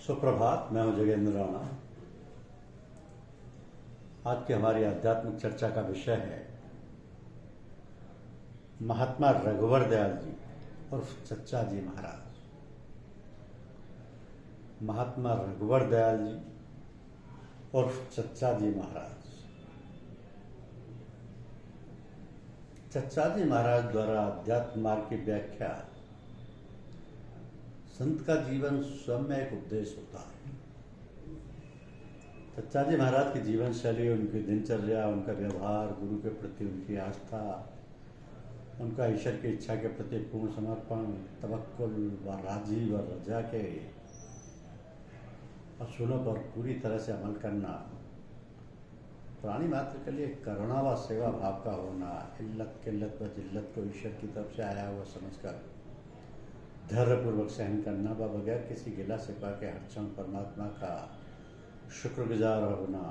सुप्रभात। मैं हूं जगेंद्र राणा। आज की हमारी आध्यात्मिक चर्चा का विषय है महात्मा रघुवर दयाल जी उर्फ चच्चा जी महाराज। महात्मा रघुवर दयाल जी उर्फ चच्चा जी महाराज। चच्चा जी महाराज द्वारा अध्यात्म मार्ग की व्याख्या संत का जीवन स्वयं में एक उपदेश होता है। चच्चा जी महाराज की जीवन शैली, उनकी दिनचर्या, उनका व्यवहार, गुरु के प्रति उनकी आस्था, उनका ईश्वर की इच्छा के प्रति पूर्ण समर्पण, तवक्कुल व राजी व रजा के असूलों पर पूरी तरह से अमल करना, प्राणी मात्र के लिए करुणा व सेवा भाव का होना, इल्लत किल्लत व जिल्लत को ईश्वर की तरफ से आया हुआ समझकर धैर्यपूर्वक सहन करना व बगैर किसी गिला शिकवा के हर क्षण परमात्मा का शुक्रगुजार होना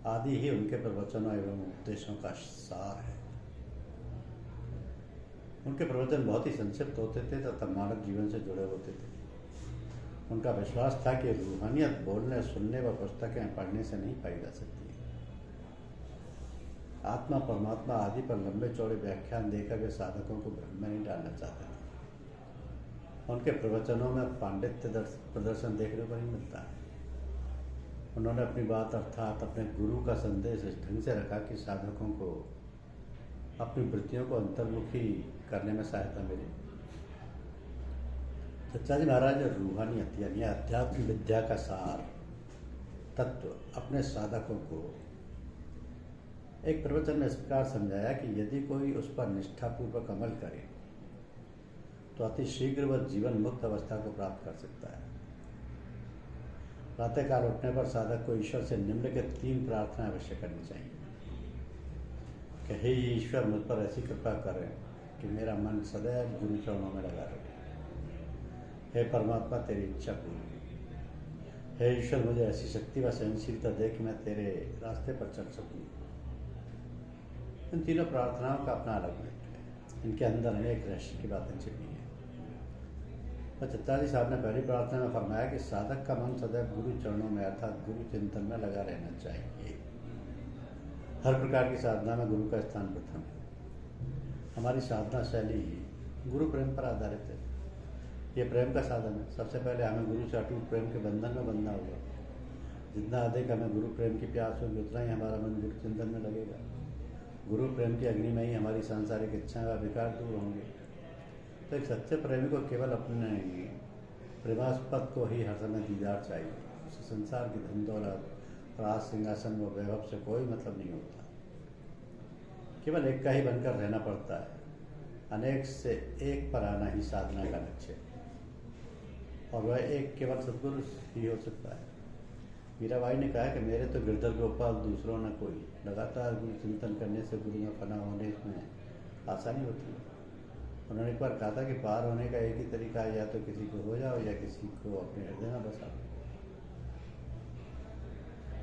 आदि ही उनके प्रवचनों एवं उपदेशों का सार है। उनके प्रवचन बहुत ही संक्षिप्त होते थे तथा मानव जीवन से जुड़े होते थे। उनका विश्वास था कि रूहानियत बोलने, सुनने व पुस्तकें पढ़ने से नहीं पाई जा सकती। आत्मा, परमात्मा आदि पर लंबे चौड़े व्याख्यान देकर वे साधकों को भ्रम में नहीं डालना चाहते थे। उनके प्रवचनों में पांडित्य प्रदर्शन देखने को नहीं मिलता है। उन्होंने अपनी बात अर्थात अपने गुरु का संदेश इस ढंग से रखा कि साधकों को अपनी वृत्तियों को अंतर्मुखी करने में सहायता मिली। चच्चा जी महाराज ने रूहानियत यानी अध्यात्म विद्या का सार तत्व अपने साधकों को एक प्रवचन में इस प्रकार समझाया कि यदि कोई उस पर निष्ठापूर्वक अमल करे तो अति शीघ्र वह जीवन मुक्त अवस्था को प्राप्त कर सकता है। प्रातःकाल उठने पर साधक को ईश्वर से निम्नलिखित 3 प्रार्थनाएं अवश्य करनी चाहिए कि हे ईश्वर, मुझ पर ऐसी कृपा करें कि मेरा मन सदैव गुरु चरणों में लगा रहे। हे परमात्मा, तेरी इच्छा पूरी। हे ईश्वर, मुझे ऐसी शक्ति व सहनशीलता दे कि मैं तेरे रास्ते पर चल सकूं। इन तीनों प्रार्थनाओं का अपना अलग महत्व है। इनके अंदर अनेक रहस्य की बातें छिपी हैं। तो चच्चा जी साहब ने पहली प्रार्थना में फरमाया कि साधक का मन सदैव गुरु चरणों में अर्थात गुरु चिंतन में लगा रहना चाहिए। हर प्रकार की साधना में गुरु का स्थान प्रथम है। हमारी साधना शैली गुरु प्रेम पर आधारित है। ये प्रेम का साधन है। सबसे पहले हमें गुरु से अटूट प्रेम के बंधन में बंधना होगा। जितना अधिक हमें गुरु प्रेम की प्यास होगी उतना ही हमारा मन गुरु चिंतन में लगेगा। गुरु प्रेम की अग्नि में ही हमारी सांसारिक इच्छाएं व विकार दूर होंगे। तो एक सच्चे प्रेमी को केवल अपने प्रेमास्पद को ही हर समय दीदार चाहिए। उसे संसार की धन दौलत, राज, सिंहासन व वैभव से कोई मतलब नहीं होता। केवल एक का ही बनकर रहना पड़ता है। अनेक से एक पर आना ही साधना का लक्ष्य है और वह एक केवल सद्गुरु ही हो सकता है। मीराबाई ने कहा कि मेरे तो गिरधर गोपाल, दूसरों न कोई। लगातार गुरु चिंतन करने से गुरु में फना होने में आसानी होती है। उन्होंने एक बार कहा था कि पार होने का एक ही तरीका है, या तो किसी को हो जाओ या किसी को अपने हृदय में बसा।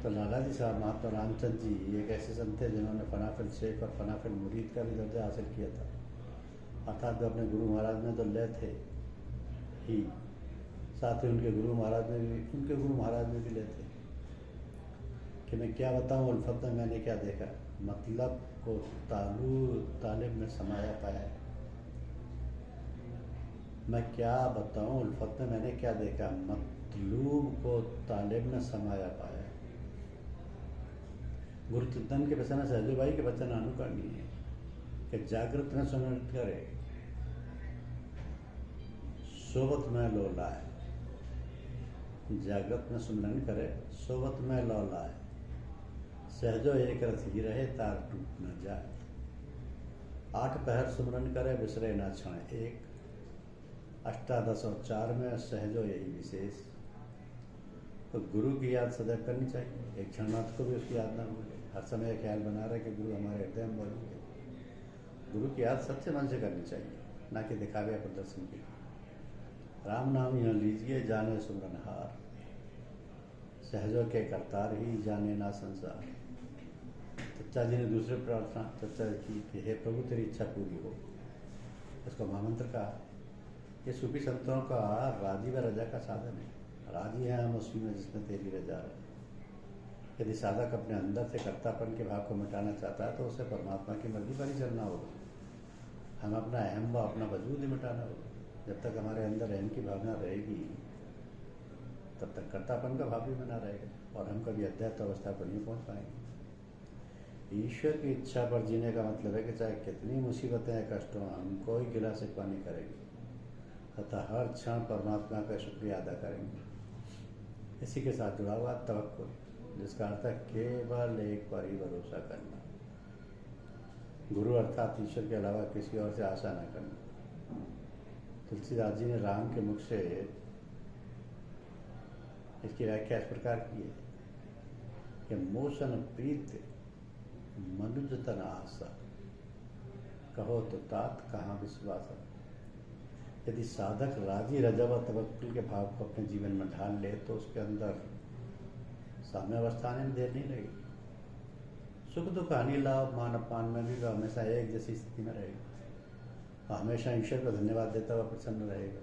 तो लाला जी साहब, महात्मा रामचंद्र जी एक ऐसे संत थे जिन्होंने फनाफिल शेख और फनाफिल मुरीद का भी दर्जा हासिल किया था। अर्थात वे अपने गुरु महाराज में तो लय थे ही, साथ ही उनके गुरु महाराज में भी लय थे। कि मैं क्या बताऊं, उल्फत में मैंने क्या देखा, मतलब को तालिब में समाया पाया। मैं क्या बताऊं, उल्फत में मैंने क्या देखा, मतलूब को तालिब में समाया पाया। गुरु चिंतन के वचन सहजोबाई के वचन अनुकरणीय है कि जागृत में सुमरण करे, सोवत में लो लाए। जागृत में सुमरण करे, सोवत में लो लाए। सहजो एक रथ ही रहे, तार टूट न जाए। 8 पहर सुमरण करे, बिसरे ना क्षण एक। अष्टादश और 4 में सहजो यही विशेष। तो गुरु की याद सदैव करनी चाहिए। एक क्षण मात्र को भी उसकी याद ना भूले। हर समय ख्याल बना रहे कि गुरु हमारे हृदय में मौजूद है। गुरु की याद सच्चे मन से करनी चाहिए, ना कि दिखावे प्रदर्शन की। राम नाम यह लीजिए, जाने सुमरन हार। सहजों के करतार ही, जाने ना संसार। चच्चा जी ने दूसरी प्रार्थना चच्चा की कि हे प्रभु, तेरी इच्छा पूरी हो। इसको महामंत्र कहा। ये सूफी संतों का राजी व रजा का साधन है। राजी हैं हम उसी में जिसमें तेरी रजा है। यदि साधक अपने अंदर से कर्तापन के भाव को मिटाना चाहता है तो उसे परमात्मा की मर्जी पर ही चलना होगा। हम अपना अहम व अपना वजूद ही मिटाना होगा। जब तक हमारे अंदर अहम की भावना रहेगी तब तक कर्तापन का भाव भी बना रहेगा और हम कभी अध्यात्म अवस्था पर नहीं पहुंच पाएंगे। ईश्वर की इच्छा पर जीने का मतलब है कि चाहे कितनी मुसीबतें या कष्ट हों, हम कोई गिला शिकवा नहीं करेंगे तथा हर क्षण परमात्मा का शुक्रिया अदा करेंगे। इसी के साथ जुड़ा हुआ तवक्कुल, जिसका अर्थ है केवल एक पर ही भरोसा करना। गुरु अर्थात ईश्वर के अलावा किसी और से आशा न करना। तुलसीदास जी ने राम के मुख से इसकी व्याख्या इस प्रकार की है कि मोशन प्रीत मनुज तन आशा, कहो तो तात कहाँ विश्वास। यदि साधक राजी रजा व तवक्कुल के भाव को अपने जीवन में ढाल ले तो उसके अंदर साम्यावस्था आने में देर नहीं लगेगी। सुख दुख हानि लाभ मान अपमान में भी वह हमेशा एक जैसी स्थिति में रहेगा। वह हमेशा ईश्वर को धन्यवाद देता हुआ प्रसन्न रहेगा।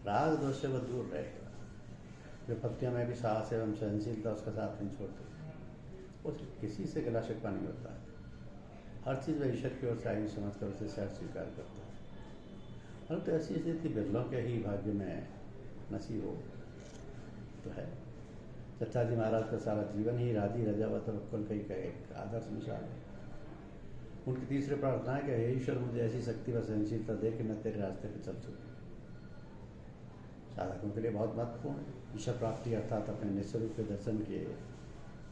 राग दोष से वह दूर रहेगा। विपत्तियों में भी साहस एवं सहनशीलता उसका साथ नहीं छोड़ती। उसे किसी से गला शिकवा नहीं होता है। हर चीज़ वह ईश्वर की ओर से आई समझकर उसे सहज स्वीकार करता है। परंतु ऐसी स्थिति बिरलों के ही भाग्य में नसीब हो तो है। चचा जी महाराज का सारा जीवन ही राजी रजा व तवक्कुल का एक आदर्श मिसाल है। उनकी तीसरी प्रार्थना है कि हे ईश्वर, मुझे ऐसी शक्ति व सहनशीलता दे कि मैं तेरे रास्ते पर चल सकूं। साधकों के लिए बहुत महत्वपूर्ण है। ईश्वर प्राप्ति अर्थात अपने निस्वरूप के दर्शन के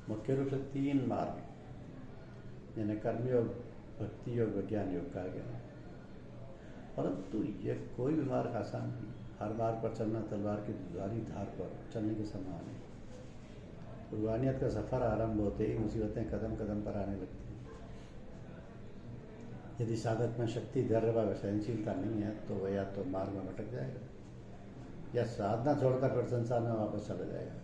मुख्य रूप से 3 मार्ग, जिन्हें कर्मयोग, भक्ति योग, विज्ञान योग कहा गया है। परंतु यह कोई भी मार्ग आसान नहीं। हर मार्ग पर चलना तलवार की दुधारी धार पर चलने के समान है। रूहानियत का सफर आरंभ होते ही मुसीबतें कदम कदम पर आने लगती हैं। यदि साधक में शक्ति, धैर्य व सहनशीलता नहीं है तो वह या तो मार्ग में भटक जाएगा या साधना छोड़कर फिर संसार में वापस चला जाएगा।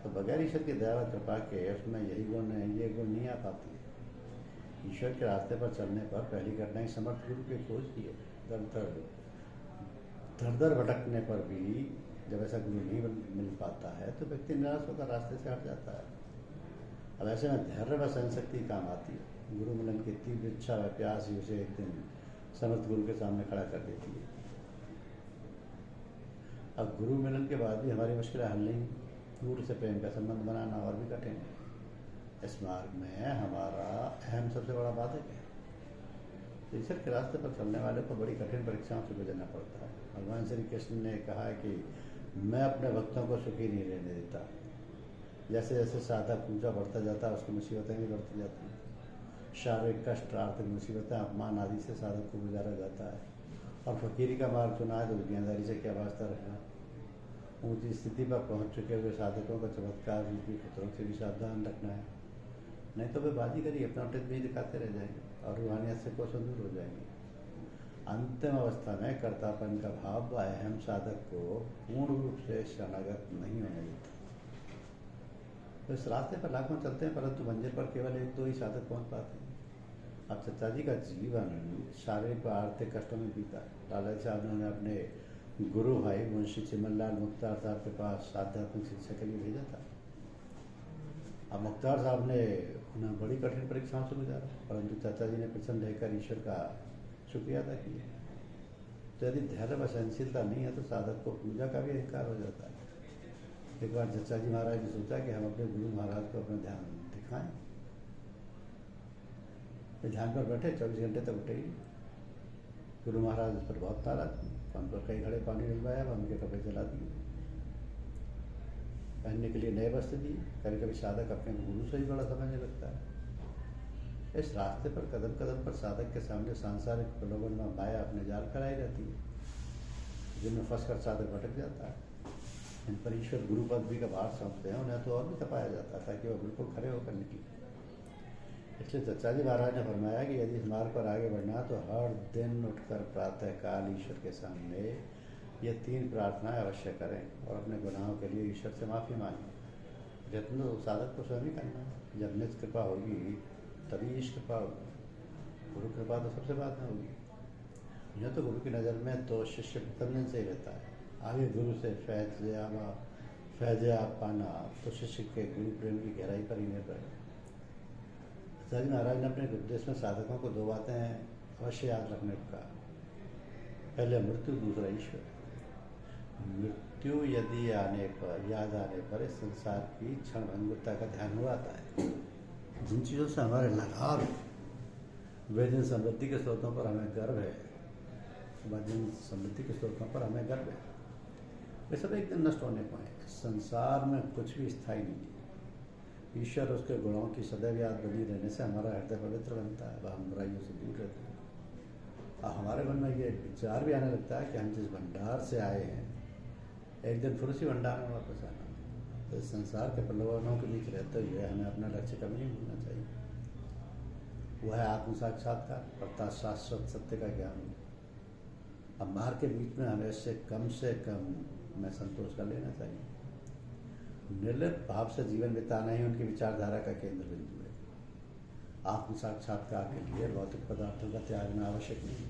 तो बगैर ईश्वर की दया व कृपा के उसमें यही गुण है, ये गुण नहीं आ पाती। ईश्वर के रास्ते पर चलने पर पहली कठिनाई समर्थ गुरु की खोज की है। दर दर भटकने पर भी जब ऐसा गुरु नहीं मिल पाता है तो व्यक्ति निराश होकर रास्ते से हट जाता है। अब ऐसे में धैर्य व सहनशक्ति काम आती है। गुरु मिलन की तीव्र इच्छा व प्यास ही उसे एक दिन समर्थ गुरु के सामने खड़ा कर देती है। अब गुरु मिलन के बाद भी हमारी मुश्किलें हल नहीं। गुरु से प्रेम का संबंध बनाना और भी कठिन है। इस मार्ग में हमारा अहम सबसे बड़ा बाधक है। ईश्वर के रास्ते पर चलने वाले को बड़ी कठिन परीक्षाओं से गुजरना पड़ता है। भगवान श्री कृष्ण ने कहा है कि मैं अपने भक्तों को सुखी नहीं रहने देता। जैसे जैसे साधक ऊंचा बढ़ता जाता है उसकी मुसीबतें भी बढ़ती जाती हैं। शारीरिक कष्ट, आर्थिक मुसीबतें, अपमान आदि से साधक को गुजारा जाता है। और फकीरी का मार्ग चुना है तो दुनियादारी से क्या वास्ता रखना। ऊंची स्थिति पर पहुंच चुके हुए साधकों को चमत्कार रूपी खतरों से भी सावधान रखना है, नहीं तो वे बाजीगरी अपना टिक भी दिखाते रह जाएंगे और रूहानियत से कोसों दूर हो जाएंगे। अंतिम अवस्था में कर्तापन का भाव व अहम साधक को पूर्ण रूप से शरणागत नहीं होने देता। तो इस रास्ते पर लाखों चलते हैं परंतु मंजिल पर केवल 1-2 ही साधक पहुंच पाते हैं। अब चचा जी का जीवन शारीरिक व आर्थिक कष्टों में बीता है। लाला साहब ने अपने गुरु भाई मुंशी चिमनलाल मुख्तार साहब के पास आध्यात्मिक शिक्षा के लिए भेजा था। अब मुख्तार साहब ने उन्हें बड़ी कठिन परीक्षाओं से गुजारा, परंतु चाचा जी ने प्रसन्न रहकर ईश्वर का शुक्रिया अदा किया। तो यदि धैर्य व सहनशीलता नहीं है तो साधक को पूजा का भी अहंकार हो जाता है। एक बार चाचा जी महाराज ने सोचा कि हम अपने गुरु महाराज को अपना ध्यान दिखाएं। वे ध्यान पर बैठे, 24 घंटे तक उठे ही। गुरु महाराज उस पर बहुत नाराज, उन पर कई घड़े पानी डलवाया, उनके कपड़े जला दिए, पहनने के लिए नए वस्त्र दिए। कभी कभी साधक अपने गुरु से ही बड़ा समझने लगता है। इस रास्ते पर कदम कदम पर साधक के सामने सांसारिक प्रलोभन में माया अपने जाल फैलाई रहती है, जिनमें फंसकर साधक भटक जाता है। इन पर ईश्वर गुरु पदवी का भार सौंपते हैं, उन्हें तो और भी तपाया जाता है ताकि वह बिल्कुल खड़े होकर निकले। इसलिए चचा जी महाराज ने फरमाया कि यदि इस मार्ग पर आगे बढ़ना तो हर दिन उठकर प्रातःकाल ईश्वर के सामने ये 3 प्रार्थनाएं अवश्य करें और अपने गुनाहों के लिए ईश्वर से माफ़ी मांगें। यत्न तो साधक को स्वयं ही करना है। जब निज कृपा होगी तभी ईश कृपा होगी। गुरु कृपा तो सबसे बाद में होगी। यह तो गुरु की नज़र में तो शिष्य प्रथम दिन से ही रहता है। आगे गुरु से फैज़ आप पाना तो शिष्य के गुरु प्रेम की गहराई पर ही निर्भर है। आचार्य महाराज ने अपने उपदेश में साधकों को दो बातें अवश्य याद रखने को कहा। पहले मृत्यु, दूसरा ईश्वर। मृत्यु यदि याद आने पर इस संसार की क्षण भंगुरता का ध्यान हो आता है। जिन चीज़ों से हमारे लगाव है, वे जिन समृद्धि के स्रोतों पर हमें गर्व है, जिन समृद्धि के स्रोतों पर हमें गर्व है, वे सब एक दिन नष्ट होने को हैं। संसार में कुछ भी स्थायी नहीं है। ईश्वर उसके गुणों की सदैव याद बनी रहने से हमारा हृदय पवित्र बनता है, वह हम बुराइयों से दूर रहते हैं। और हमारे मन में ये विचार भी आने लगता है कि हम जिस भंडार से आए हैं, एक दिन फिर उसी भंडार में वापस आना। तो इस संसार के प्रलोभनों के बीच रहते हुए हमें अपना लक्ष्य कभी नहीं भूलना चाहिए। वह है आत्म साक्षात्कार अर्थात शाश्वत सत्य का ज्ञान। अब मार्ग के बीच में हमें इससे कम में संतोष कर लेना चाहिए। निर्लिप्त भाव से जीवन बिताना ही उनकी विचारधारा का केंद्र बिंदु है। आत्म साक्षात्कार के लिए भौतिक पदार्थों का त्यागना आवश्यक नहीं है।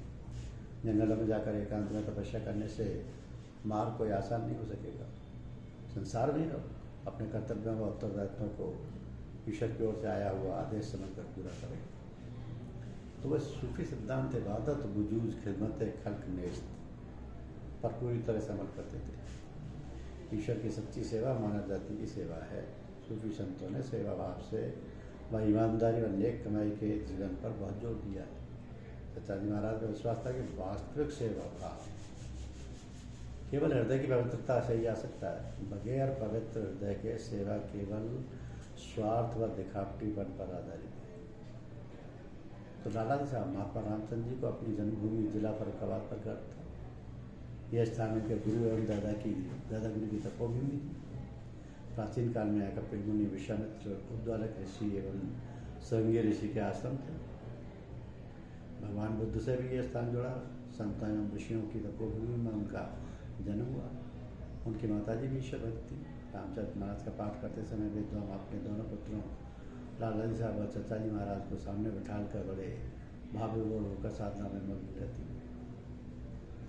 जंगलों में जाकर एकांत में तपस्या करने से मार्ग कोई आसान नहीं हो सकेगा। संसार में रहो, अपने कर्तव्यों व उत्तरदायित्वों को ईश्वर की ओर से आया हुआ आदेश समझकर पूरा करो। तो वह सूफी सिद्धांत इबादत, वजूद, खिदमत, खल्क, नेस्त पर पूरी तरह से अमल करते थे। ईश्वर की सच्ची सेवा मानव जाति की सेवा है। सूफी संतों ने सेवा भाव से व ईमानदारी और नेक कमाई के जीवन पर बहुत जोर दिया है। आचार्य महाराज का विश्वास था कि वास्तविक सेवा भाव केवल हृदय की पवित्रता से ही आ सकता है। बगैर पवित्र हृदय के सेवा केवल स्वार्थ व दिखावटीपन पर आधारित है। तो लाला जी साहब महात्मा रामचंद्र जी को अपनी जन्मभूमि जिला फर्रुखाबाद पर गर्व था। यह स्थान उनके गुरु एवं दादा गुरु की तपोभूमि थी। प्राचीन काल में कपिल मुनि, विश्वामित्र, उद्दालक ऋषि एवं संज्ञ ऋषि के आश्रम थे। भगवान बुद्ध से भी यह स्थान जुड़ा। संतों एवं ऋषियों की तपोभूमि में उनका जन्म हुआ। उनकी माताजी भी ईश्वर भक्त थी। रामचरित मानस का पाठ करते समय विद्वान अपने दोनों पुत्रों लाला जी साहब और चचा जी महाराज को सामने बिठाल कर बड़े भावविभोर होकर साधना में मग्न रहती।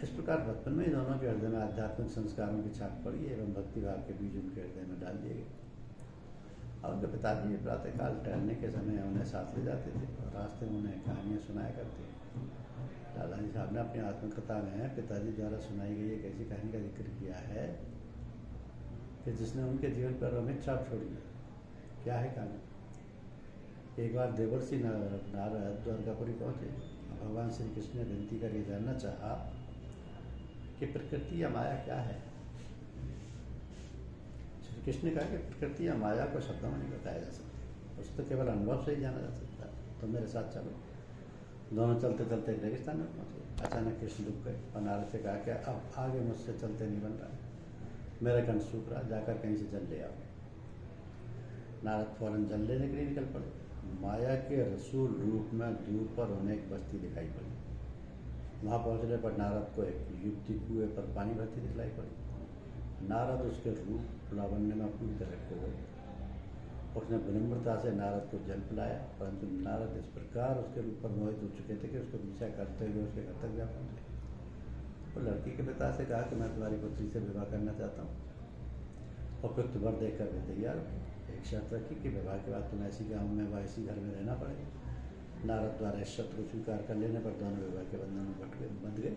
इस प्रकार बचपन में ही दोनों के हृदय में आध्यात्मिक संस्कारों की छाप पड़ी एवं भक्ति भाव के बीज उनके हृदय में डाल दिए गए। और उनके पिताजी प्रातःकाल टहलने के समय उन्हें साथ ले जाते थे और रास्ते में उन्हें कहानियाँ सुनाया करते। लाला जी साहब ने अपनी आत्मकथा में पिताजी द्वारा सुनाई गई एक ऐसी कहानी का जिक्र किया है कि जिसने उनके जीवन पर अमिट छाप छोड़ी है। क्या है कहानी? एक बार देवर्षि नारद द्वारकापुरी पहुँचे। भगवान श्री कृष्ण ने विनती कर ये जानना चाहा कि प्रकृति या माया क्या है। श्री कृष्ण ने कहा कि प्रकृति या माया को शब्दों में नहीं बताया जा सकता, उसे तो केवल अनुभव से ही जाना जा सकता है। तो मेरे साथ चलो। दोनों चलते चलते रेगिस्तान में पहुँचे। अचानक कृष्ण रुक गए और नारद से कहा कि अब आगे मुझसे चलते नहीं बन रहा, मेरा कंठ सूख रहा, जाकर कहीं से जल ले आओ। नारद फौरन जल लेने के लिए निकल पड़े। माया के रसूल रूप में दूर पर उन्हें एक बस्ती दिखाई पड़ी। वहाँ पहुँचने पर नारद को एक युवती कुएं पर पानी भरती दिखलाई पड़ी। नारद उसके रूप लावण्य में पूरी तरह खो गए। उसने विनम्रता से नारद को जल पिलाया, परंतु नारद इस प्रकार उसके रूप पर मोहित हो चुके थे कि उसको पीछा करते हुए उसके घर तक जा पहुँचे। वो लड़की के पिता से कहा कि मैं तुम्हारी पुत्री से विवाह करना चाहता हूँ। उपयुक्त वर देखकर वे तैयार हुए। एक शर्त रखी कि विवाह के बाद तुम ऐसी गाँव में व ऐसी घर में रहना पड़ेगा। नारद द्वारा इस शर्त को स्वीकार कर लेने पर दोनों विवाह के बंधन में बंध गए।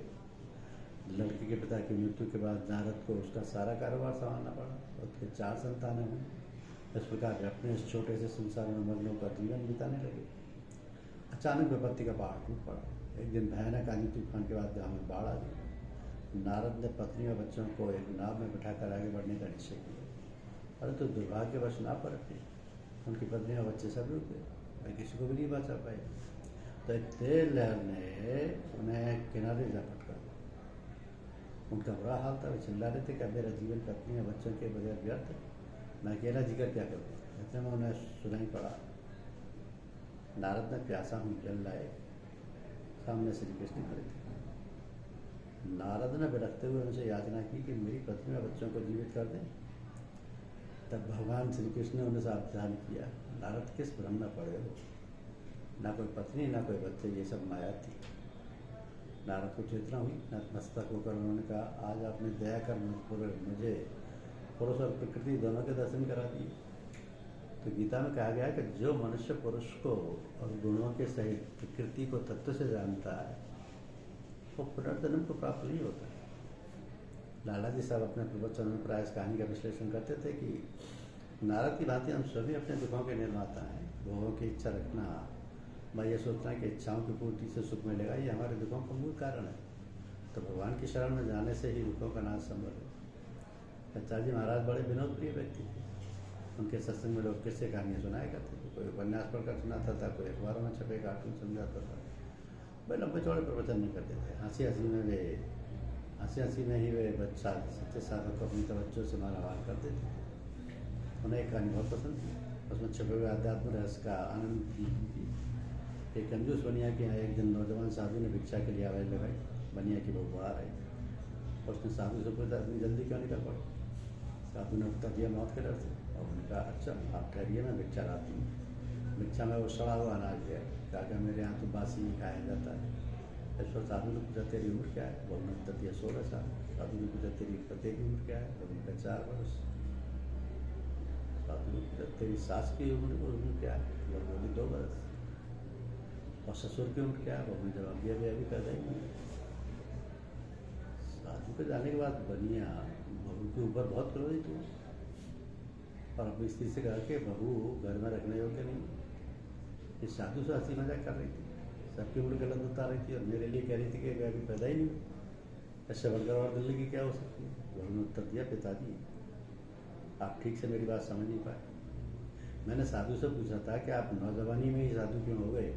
लड़की के पिता की मृत्यु के बाद नारद को उसका सारा कारोबार संभालना पड़ा। उसके 4 संतानें हुई। इस प्रकार वे अपने इस छोटे से संसार में मग्नों का जीवन बिताने लगे। अचानक विपत्ति का पहाड़ टूट पड़ा। एक दिन भयानक आंधी तूफान के बाद गाँव में बाढ़ आ गई। नारद ने पत्नी और बच्चों को एक नाव में बिठाकर आगे बढ़ने का निश्चय किया, परंतु दुर्भाग्यवश नाव पलटी। उनकी पत्नी और बच्चे सब डूब गए। वे किसी को भी नहीं बचा पाए। तो एक तेज लहर ने उन्हें किनारे जा पटका दिया। उनका बुरा हाल था। वे चिल्ला रहे थे कि मेरा जीवन पत्नी और बच्चों के बगैर व्यर्थ है, मैं अकेला जीकर क्या करूँ। इतने में उन्हें सुनाई पड़ा, नारद ने प्यासा हूँ जल लाए। सामने श्री कृष्ण खड़े थे। नारद ने बिलखते हुए उनसे याचना की कि मेरी पत्नी और बच्चों को जीवित कर दें। तब भगवान श्री कृष्ण ने उन्हें सावधान किया, नारद किस भ्रम में पड़े हो, ना कोई पत्नी ना कोई बच्चे, ये सब माया थी। नारद को चेतना हुई, नतमस्तक होकर उन्होंने कहा, आज आपने दया कर मुझे पुरुष और प्रकृति दोनों के दर्शन करा दिए। तो गीता में कहा गया है कि जो मनुष्य पुरुष को और गुणों के सहित प्रकृति को तत्व से जानता है वो पुनर्जन्म को प्राप्त नहीं होता। लाला जी साहब अपने प्रवचन में प्राय इस कहानी का विश्लेषण करते थे कि नारद की भांति हम सभी अपने दुखों के निर्माता हैं। भोगों की इच्छा रखना, मैं ये सोचना है कि इच्छाओं की पूर्ति से सुख मिलेगा, ये हमारे दुखों का मूल कारण है। तो भगवान की शरण में जाने से ही दुखों का नाश संभव है। आचार्य जी महाराज बड़े विनोद प्रिय व्यक्ति थे। उनके सत्संग में लोग किस्से कहानियाँ सुनाया करते थे। कोई उपन्यास पढ़कर सुनाता था, कोई अखबारों में छपे कार्टून समझाता था। वे लंबे चौड़े प्रवचन नहीं करते थे। हंसी हंसी में ही वे बच्चा सच्चे साधक को अपनी तवज्जो से मालामाल कर देते थे। उन्हें एक कहानी बहुत पसंद थी, उसमें छपे हुए आध्यात्म रहस्य का आनंद थी। एक कंजूस बनिया के यहाँ एक दिन नौजवान साधु ने भिक्षा के लिए आवाज़ लगाई। बनिया की बहू बाहर आई, उसने साधु से पूछा, इतनी जल्दी क्यों निकल पड़े? साधु ने उत्तर दिया, मौत के डर से। और उन्होंने कहा, अच्छा आप ठहरिए, मैं भिक्षा लाती हूँ। भिक्षा में वो सड़ा हुआ अनाज दिया। कहा, मेरे यहाँ तो बासी ही खाया जाता है। इस पर साधु ने पूछा, तेरी उम्र क्या है? वो उन्होंने उत्तर दिया, 16 साल। साधु ने पूछा, तेरी पति की उम्र क्या है? वो उनका 4 वर्ष। साधु ने पूछा, तेरी सास की उम्र क्या है? वो बोली 2 वर्ष। और ससुर की उम्र क्या है? वो जवाब दिया, वे अभी पैदा ही नहीं। साधु के जाने के बाद बनिया बहू के ऊपर बहुत क्रोधित हुई और अपनी स्त्री से कहा कि बहू घर में रखने योग्य नहीं। इस साधु से हंसी मजाक कर रही थी, सबकी उम्र गलत बता रही थी और मेरे लिए कह रही थी कि वे अभी पैदा ही नहीं। ऐसे बढ़कर और दिल्ली की क्या हो सकती है? बहू ने उत्तर दिया, पिताजी आप ठीक से मेरी बात समझ नहीं पाए। मैंने साधु से पूछा था कि आप नौजवानी में ही साधु क्यों हो गए?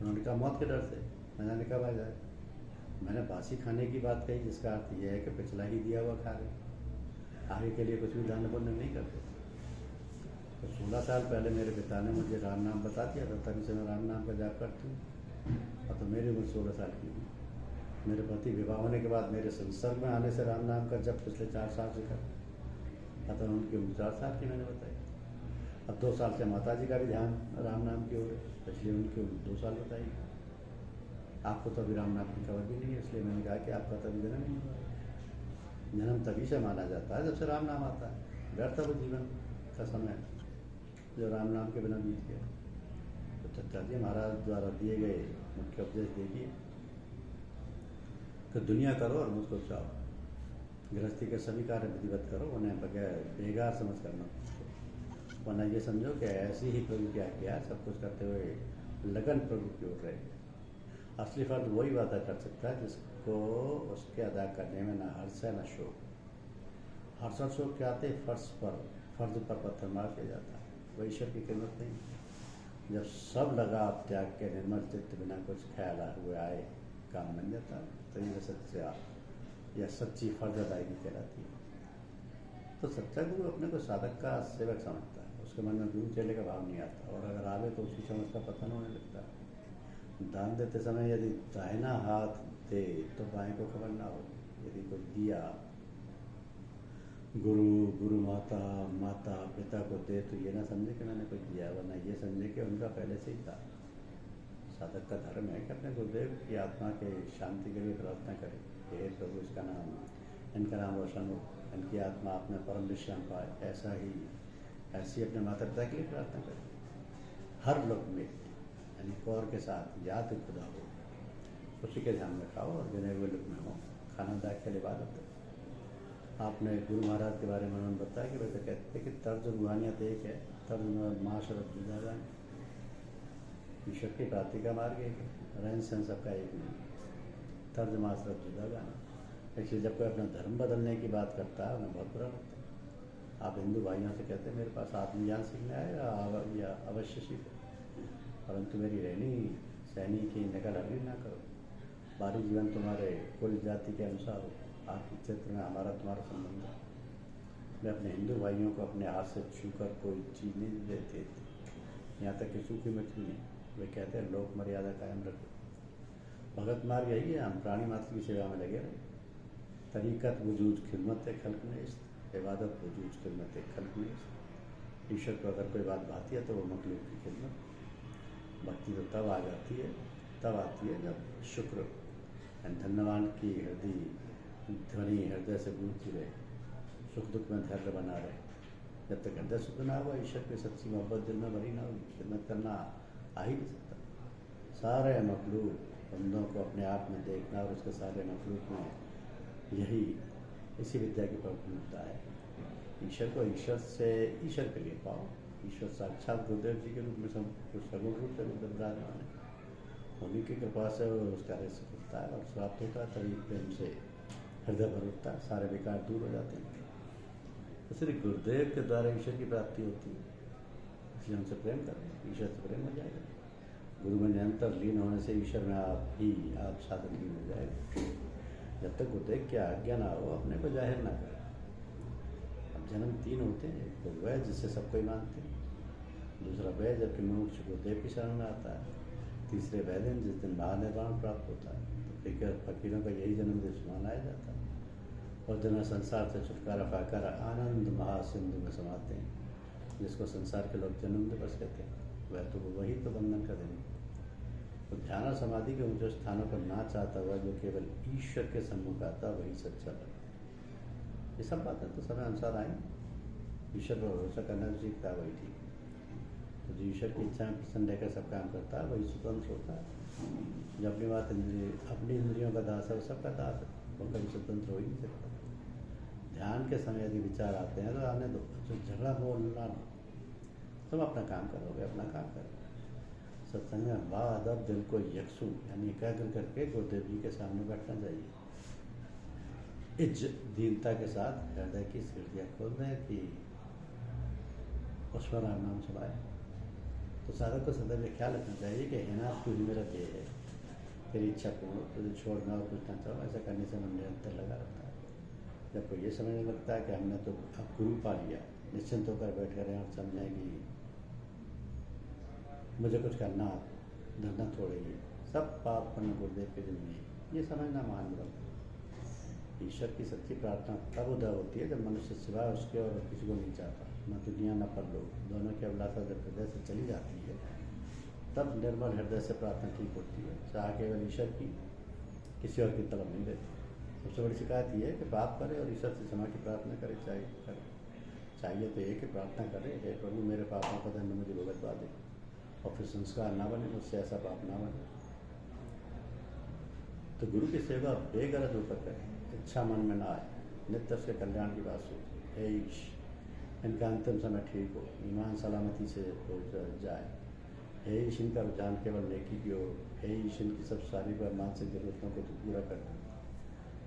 उन्होंने कहा, मौत के डर से। न जाने कब आ जाए। मैंने बासी खाने की बात कही, जिसका अर्थ यह है कि पिछला ही दिया हुआ खा रहे, आगे के लिए कुछ भी दान पुण्य नहीं करते। तो 16 साल पहले मेरे पिता ने मुझे राम नाम बता दिया था, तभी से मैं राम नाम का जाप करती हूँ। और तो मेरी उम्र 16 साल की हुई। मेरे पति विवाह होने के बाद मेरे संसर्ग में आने से राम नाम का जप पिछले 4 साल से कर, अतः उनकी उम्र 4 साल की मैंने बताई। अब 2 साल से माता जी का भी ध्यान राम नाम की ओर है, इसलिए उनकी उम्र 2 साल बताई। आपको तो अभी राम नाम की खबर भी नहीं है, इसलिए मैंने कहा कि आपका तभी जन्म नहीं हुआ। जन्म तभी से माना जाता है जब से राम नाम आता है। व्यर्थ वो जीवन का समय जो राम नाम के बिना बीत गया। तो आचार्य महाराज द्वारा दिए गए मुख्य उपदेश देखिए कि दुनिया करो और मुझको चाहो। गृहस्थी के सभी कार्य विधिवत करो, उन्हें बगैर बेगार समझ करना, वरना ये समझो कि ऐसी ही प्रभु की आज्ञा सब कुछ करते हुए लगन प्रभु की ओर रहे। असली फर्ज वही वादा कर सकता है जिसको उसके अदा करने में न हर्ष है न शोक। हर्ष और शोक क्या आते? फर्ज पर पत्थर मार के जाता है, वह ईश्वर की कीमत नहीं। जब सब लगाव त्याग के निर्मल चित्त बिना कुछ ख्याल हुए आए काम बन जाता है, तो ये सच्चा या सच्ची फर्ज अदायगी कहलाती है। तो सच्चा गुरु अपने को साधक का सेवक समझता है, उसके मन में गुरु चेले का भाव नहीं आता, और अगर आवे तो उसकी समझ का पतन होने लगता है। दान देते समय यदि दाहिना हाथ दे तो बाएं को खबर ना हो। यदि कोई दिया गुरु माता पिता को दे तो ये ना समझे कि मैंने कुछ दिया, वरना ये समझे कि उनका पहले से ही था। साधक का धर्म है कि अपने गुरुदेव की आत्मा के शांति के लिए प्रार्थना करें, हे प्रभु इनका नाम रोशन हो, इनकी आत्मा अपने परम विश्राम पाए। ऐसी अपने माता पिता के लिए प्रार्थना करें। हर लोक में यानी कौर के साथ याद खुदा हो, उसी के ध्यान में खाओ और गिने हुए लोग में हो। खाना दाग के लिए इबादत है। आपने गुरु महाराज के बारे में उन्होंने बताया कि वैसे कहते हैं कि तर्ज रूहानियत एक है, तर्ज माशरत जुदा है। ईश्वर की प्राप्ति का मार्ग एक है, रहन सहन सबका एक नहीं। तर्ज माशरत जुदा गाना, इसलिए जब कोई अपना धर्म बदलने की बात करता है उन्हें बहुत बुरा लगता है। आप हिंदू भाइयों से कहते हैं मेरे पास आत्मज्ञान सीखने आए या अवश्य सीखो, परंतु मेरी रहनी सहनी की नकल अभी ना करो। बाहरी जीवन तुम्हारे कुल जाति के अनुसार हो, आपके क्षेत्र में हमारा तुम्हारा संबंध है। मैं अपने हिंदू भाइयों को अपने हाथ से छूकर कोई चीज़ नहीं देते, यहाँ तक कि सूखी मछली नहीं। वे कहते हैं लोक मर्यादा कायम रखो। भगत मार्ग यही है, हम प्राणी मात्र की सेवा में लगे रहे। तरीक़त वजूद खिदमत खल्क नेस्त, इबादत वजूद खिदमत खल्क नेस्त। ईश्वर को अगर कोई बात भाती है तो वो मखलूक की खिदमत। भक्ति तो तब आती है जब शुक्र धन्यवान की ध्वनि हृदय से गूंजती रहे, सुख दुख में धैर्य बना रहे। जब तक हृदय शुद्ध ना हुआ, ईश्वर की सच्ची मोहब्बत दिल में भरी ना हुई, खिदमत करना आ ही नहीं सकता। सारे मखलूक बंदों को अपने आप में देखना और उसके सारे मखलूक में यही इसी विद्या की प्रमुखता है। ईश्वर को ईश्वर से ईश्वर के लिए पाओ। ईश्वर साक्षात गुरुदेव जी के रूप में सगुण रूप से विराजमान है। उन्हीं की कृपा से उस कार्य से खुलता है और प्राप्त होता है, तभी प्रेम से हृदय भर उठता है, सारे विकार दूर हो जाते हैं। तो सिर्फ गुरुदेव के द्वारा ईश्वर की प्राप्ति होती है, इसलिए उनसे प्रेम करें, ईश्वर से प्रेम हो जाएगा। गुरु में निरंतर लीन होने से ईश्वर में आप साधन लीन हो जाएगा। जब तक गुरुदेव की आज्ञा ना हो, अपने को जाहिर ना करें। अब जन्म 3 होते हैं, एक तो वह जिससे सब कोई मानते हैं, दूसरा वह जबकि मनुष्य गुरुदेव की शरण में आता है, तीसरे वह दिन जिस दिन महानिर्वाण प्राप्त होता है। तो फकीरों का यही जन्मदिन मनाया जाता है और जन संसार से छुटकारा पाकर आनंद महासिंधु में समाते हैं। जिसको संसार के लोग जन्म दिवस कहते हैं, वह तो वही तो बंधन का दिन। तो ध्यान और समाधि के ऊंचे स्थानों पर ना चाहता हुआ जो केवल ईश्वर के सम्मुख आता, वही सच्चा बने। ये सब बातें तो समय अनुसार आई। ईश्वर पर भरोसा करना जो सीखता है वही ठीक है। तो जो ईश्वर की इच्छा में प्रसन्न रहकर सब काम करता है, वही स्वतंत्र होता है। जो अपनी इंद्रियों का दास है, वो सबका दास है, वो कभी स्वतंत्र हो ही नहीं सकता। ध्यान के समय यदि विचार आते हैं तो आने दो, जो झगड़ा बोलना, तुम अपना काम करोगे, अपना काम करो। सत्संग में बाद अब दिल को यकसू यानी एकाग्र करके गुरुदेव जी के सामने बैठना चाहिए। इज्जत दीनता के साथ हृदय की खिड़कियाँ खोल दें कि उस पर नाम सुनाए। तो साधक को सदैव ख्याल रखना चाहिए कि हेनाथ तू ही मेरा ध्येय है, तेरी इच्छा पूर्ण, तुझे छोड़ना और पूछना चाहो। ऐसा करने से मन निरंतर लगा रहता है। जब कोई ये समझने लगता है कि हमने तो अब गुरु पा लिया, निश्चिंत होकर बैठ कर और समझेंगे मुझे कुछ करना धरना थोड़े ही, सब पाप पुण्य गुरुदेव के जिम्मे, ये समझना महान ब्रह्म। ईश्वर की सच्ची प्रार्थना तब उदय होती है जब मनुष्य सिवाय उसके और किसी को नहीं चाहता, न दुनिया न परलोक, दोनों की अभिलाषा जब हृदय से चली जाती है, तब निर्मल हृदय से प्रार्थना ठीक होती है। चाह केवल ईश्वर की, किसी और की तलब नहीं रहती। सबसे बड़ी शिकायत ये है कि पाप करे और ईश्वर से क्षमा की प्रार्थना करे। चाहिए तो ये कि प्रार्थना करे, हे प्रभु मेरे पापों का दंड मुझे भुगतवा दे, और फिर संस्कार ना बने, मुझसे ऐसा पाप ना बने। तो गुरु की सेवा बेगरज होकर करें, इच्छा मन में ना आए, नित्य उसके कल्याण की बात सोचें। हे ईश, इनका अंतिम समय ठीक हो, ईमान सलामती से पहुँच जाए। हे ईश, इनका रुझान केवल नेकी की ओर। हे ईश, इनकी सब सारी व मानसिक जरूरतों को तो पूरा कर दे।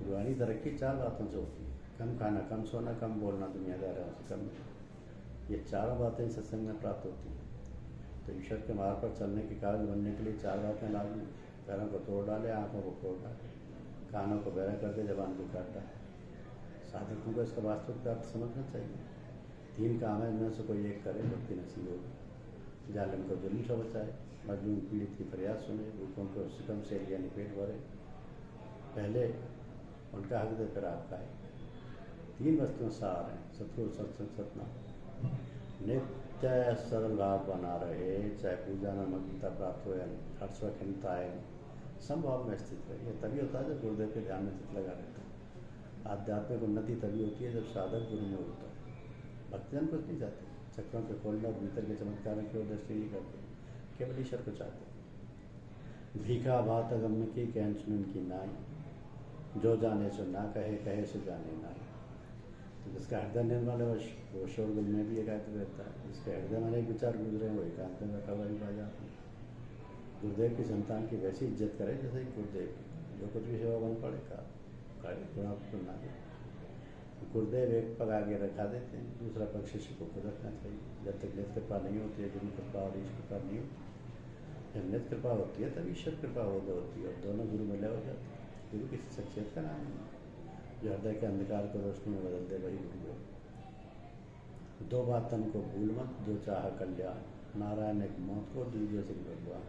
रूहानी तरक्की 4 बातों से होती है: कम खाना, कम सोना, कम बोलना, दुनियादारों से कम। ये 4 बातें सत्संग में प्राप्त होती हैं। तो ईश्वर के मार्ग पर चलने के काबिल बनने के लिए 4 बातें लागू। पैरों को तोड़ डाले, आँखों को खोल डाले, कानों को बहरा कर दे, जबान को काट डाले। साधकों को इसका वास्तविक अर्थ समझना चाहिए। 3 काम है, इनमें से कोई एक करे, मुक्ति नसीब होगी। जालिम को जुल्म से बचाए, मजलूम पीड़ित की फरियाद सुने, भूखों को सितम से यानी पेट भरे। पहले उनका हक दे, फिर आप खाए। 3 वस्तुएं सार हैं: सतगुरु, सत्संग, सतनाम। नित्य सरल भाव बना रहे, चाहे पूजा में मग्नता प्राप्त हो या हर्ष व खिन्नता आए, संभाव में स्थित रहे। यह तभी होता है जब गुरुदेव के ध्यान में चित लगा रहता है। आध्यात्मिक उन्नति तभी होती है जब साधक गुरु में होता है। भक्तजन कुछ नहीं चाहते, चक्रों के खोलने और भीतर के चमत्कारों की ओर दृष्टि नहीं करते, केवल ईश्वर को चाहते। भीखा भात गम्य की कहन सुन की नाई, जो जाने सो ना कहे, कहे सो जाने नाई। तो जिसका हृदय निर्मल है वो शोरगुल में भी एकाग्र रहता है। जिसके हृदय में अनेक विचार गुजरे हैं वो एकांत में बैठा हुआ ही पा जाता है। गुरुदेव की संतान की वैसी इज्जत करे जैसे कि गुरुदेव की, जो कुछ भी सेवा बन पड़े का गुणा दे। गुरुदेव एक पग आगे रखा देते हैं, दूसरा पग शिष्य को खुद रखना चाहिए। जब तक नित्य कृपा नहीं होती है, गुरु कृपा और ईश्वर कृपा नहीं होती। जब नित्य कृपा होती है तब ईश्वर कृपा होती है और दोनों गुरु में लय हो जाते हैं। गुरु किसी शख्सियत का नाम नहीं, जो हृदय के अंधकार को रोशनी में बदल दे, वही गुरु है। 2 बात तन को भूल मत, जो चाह कल्याण, नारायण एक मौत को दीजिए सिंह भगवान।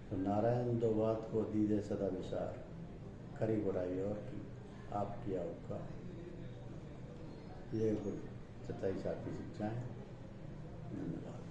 तो नारायण 2 बात को दीजिए सदा विचार, खरी बुराई और की आप किया उपकार। ये गुरु 27 की शिक्षाएं। धन्यवाद।